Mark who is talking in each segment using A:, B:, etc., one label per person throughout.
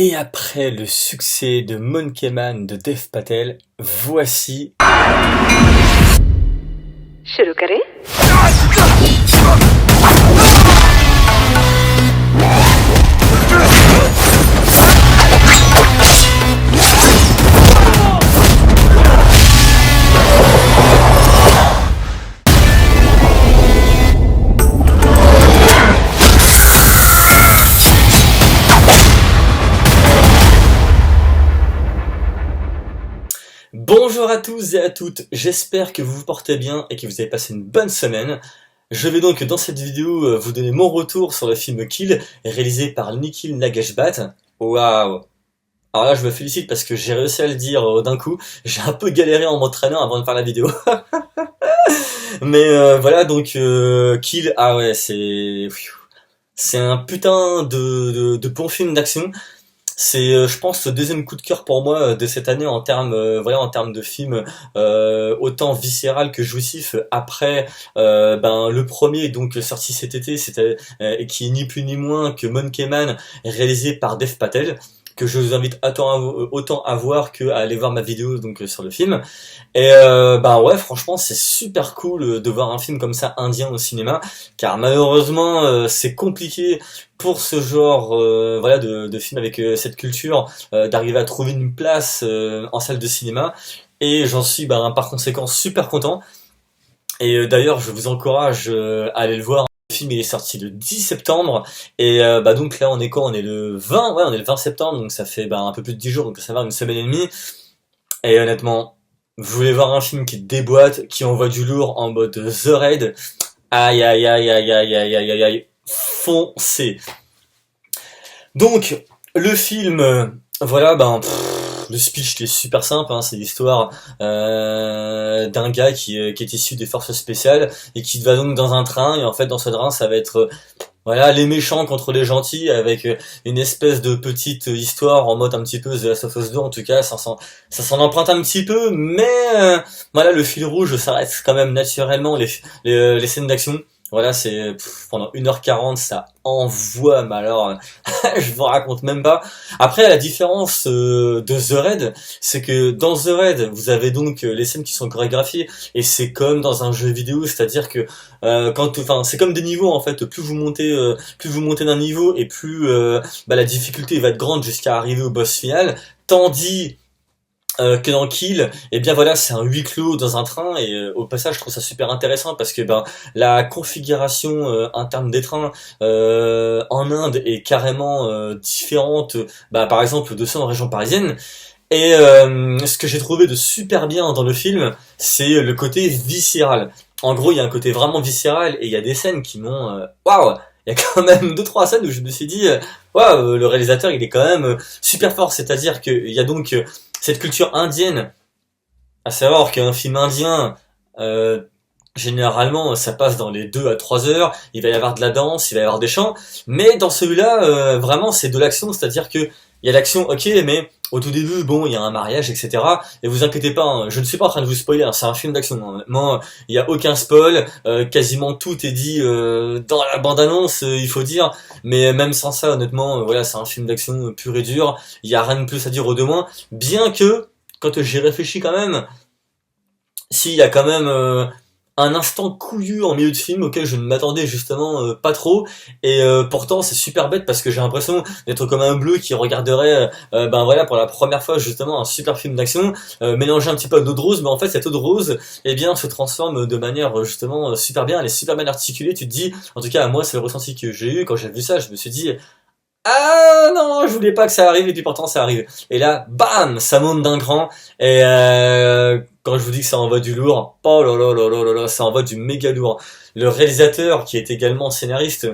A: Et après le succès de Monkey Man de Dev Patel, voici...
B: शुरू करें?
A: Bonjour à tous et à toutes, j'espère que vous vous portez bien et que vous avez passé une bonne semaine. Je vais donc dans cette vidéo vous donner mon retour sur le film Kill, réalisé par Nikhil Nageshbhat. Waouh! Alors là je me félicite parce que j'ai réussi à le dire d'un coup, j'ai un peu galéré en m'entraînant avant de faire la vidéo. Mais voilà donc Kill, ah ouais c'est un putain de bon film d'action. C'est, je pense, le deuxième coup de cœur pour moi de cette année en termes, en termes de film autant viscéral que jouissif. Après, le premier donc sorti cet été, c'était et qui est ni plus ni moins que Monkey Man, réalisé par Dev Patel, que je vous invite autant à voir que à aller voir ma vidéo donc sur le film. Et ouais, franchement, c'est super cool de voir un film comme ça indien au cinéma, car malheureusement, c'est compliqué pour ce genre de film avec cette culture d'arriver à trouver une place en salle de cinéma. Et j'en suis par conséquent super content. Et d'ailleurs, je vous encourage à aller le voir. Le film il est sorti le 10 septembre et donc là on est quoi? On est le 20, ouais, on est le 20 septembre, donc ça fait un peu plus de 10 jours, donc ça va, une semaine et demie. Et honnêtement, vous voulez voir un film qui déboîte, qui envoie du lourd en mode The Raid, aïe aïe aïe aïe aïe aïe aïe aïe aïe, foncez. Donc le film, le speech il est super simple, hein, c'est l'histoire d'un gars qui est issu des forces spéciales et qui va donc dans un train, et en fait dans ce train ça va être les méchants contre les gentils, avec une espèce de petite histoire en mode un petit peu The Last of Us 2, en tout cas ça s'en emprunte un petit peu, mais le fil rouge ça reste quand même naturellement les scènes d'action. Voilà, c'est pendant 1h40, ça envoie, mais alors, je vous raconte même pas. Après, la différence de The Raid, c'est que dans The Raid, vous avez donc les scènes qui sont chorégraphiées, et c'est comme dans un jeu vidéo, c'est-à-dire que c'est comme des niveaux en fait. Plus vous montez d'un niveau, et plus la difficulté va être grande jusqu'à arriver au boss final. Tandis que dans Kill, c'est un huis clos dans un train, et au passage je trouve ça super intéressant parce que la configuration interne des trains en Inde est carrément différente, par exemple de ceux en région parisienne. Et ce que j'ai trouvé de super bien dans le film, c'est le côté viscéral. En gros, il y a un côté vraiment viscéral, et il y a des scènes qui m'ont waouh. Il y a quand même 2-3 scènes où je me suis dit waouh, le réalisateur il est quand même super fort. C'est-à-dire qu'il y a donc cette culture indienne, à savoir qu'un film indien, généralement, ça passe dans les 2 à 3 heures, il va y avoir de la danse, il va y avoir des chants, mais dans celui-là, vraiment, c'est de l'action, c'est-à-dire que il y a l'action, ok, mais au tout début, il y a un mariage, etc. Et vous inquiétez pas, hein, je ne suis pas en train de vous spoiler, hein, c'est un film d'action, hein. Honnêtement, il y a aucun spoil, quasiment tout est dit dans la bande-annonce, il faut dire, mais même sans ça, honnêtement, c'est un film d'action pur et dur, il y a rien de plus à dire ou de moins, bien que, quand j'y réfléchis quand même, s'il y a quand même un instant couillu en milieu de film auquel je ne m'attendais justement pas trop, et pourtant c'est super bête parce que j'ai l'impression d'être comme un bleu qui regarderait pour la première fois justement un super film d'action mélangé un petit peu d'eau de rose, mais en fait cette eau de rose se transforme de manière justement super bien, elle est super bien articulée. Tu te dis, en tout cas moi c'est le ressenti que j'ai eu quand j'ai vu ça, je me suis dit ah non, je voulais pas que ça arrive, et puis pourtant ça arrive. Et là, bam, ça monte d'un cran. Et quand je vous dis que ça envoie du lourd, oh là là là là là là, ça envoie du méga lourd. Le réalisateur, qui est également scénariste,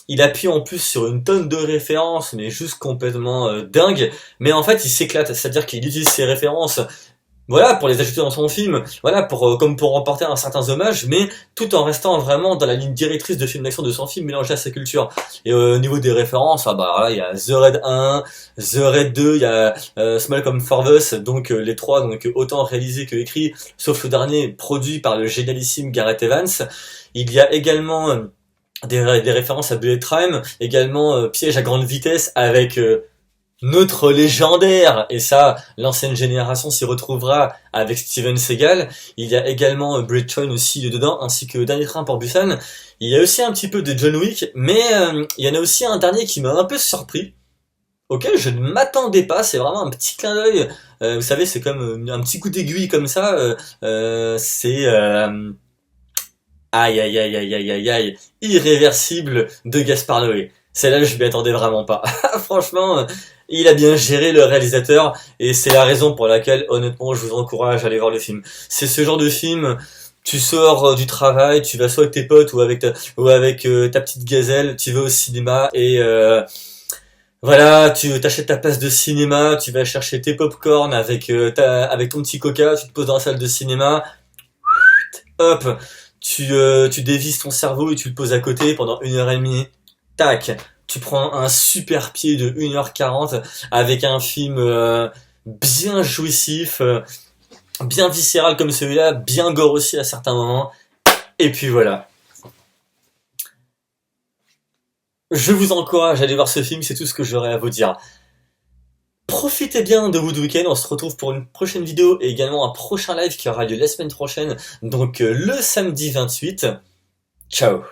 A: il appuie en plus sur une tonne de références, mais juste complètement dingue. Mais en fait, il s'éclate, c'est-à-dire qu'il utilise ces références pour les ajouter dans son film, comme pour remporter un certain hommage, mais tout en restant vraiment dans la ligne directrice de film d'action de son film, mélangé à sa culture. Et au niveau des références, il y a The Raid 1, The Raid 2, il y a Malcolm Forbes, donc les trois, donc autant réalisés que écrits, sauf le dernier, produit par le génialissime Gareth Evans. Il y a également des références à Bullet Time, également Piège à grande vitesse avec notre légendaire, et ça, l'ancienne génération s'y retrouvera avec Steven Seagal. Il y a également Brett Chow aussi dedans, ainsi que Dernier Train pour Busan. Il y a aussi un petit peu de John Wick, mais il y en a aussi un dernier qui m'a un peu surpris, auquel je ne m'attendais pas. C'est vraiment un petit clin d'œil. Vous savez, c'est comme un petit coup d'aiguille comme ça. C'est aïe aïe aïe aïe aïe aïe aïe, irréversible de Gaspard Noé. Celle-là, je m'y attendais vraiment pas. Franchement, il a bien géré le réalisateur et c'est la raison pour laquelle, honnêtement, je vous encourage à aller voir le film. C'est ce genre de film, tu sors du travail, tu vas soit avec tes potes ou avec ta petite gazelle, tu vas au cinéma et voilà, tu t'achètes ta place de cinéma, tu vas chercher tes pop-corn avec ton petit coca, tu te poses dans la salle de cinéma, hop, tu dévises ton cerveau et tu le poses à côté pendant 1h30. Tac, tu prends un super pied de 1h40 avec un film bien jouissif, bien viscéral comme celui-là, bien gore aussi à certains moments. Et puis voilà. Je vous encourage à aller voir ce film, c'est tout ce que j'aurais à vous dire. Profitez bien de Wood Weekend, on se retrouve pour une prochaine vidéo et également un prochain live qui aura lieu la semaine prochaine, donc le samedi 28. Ciao.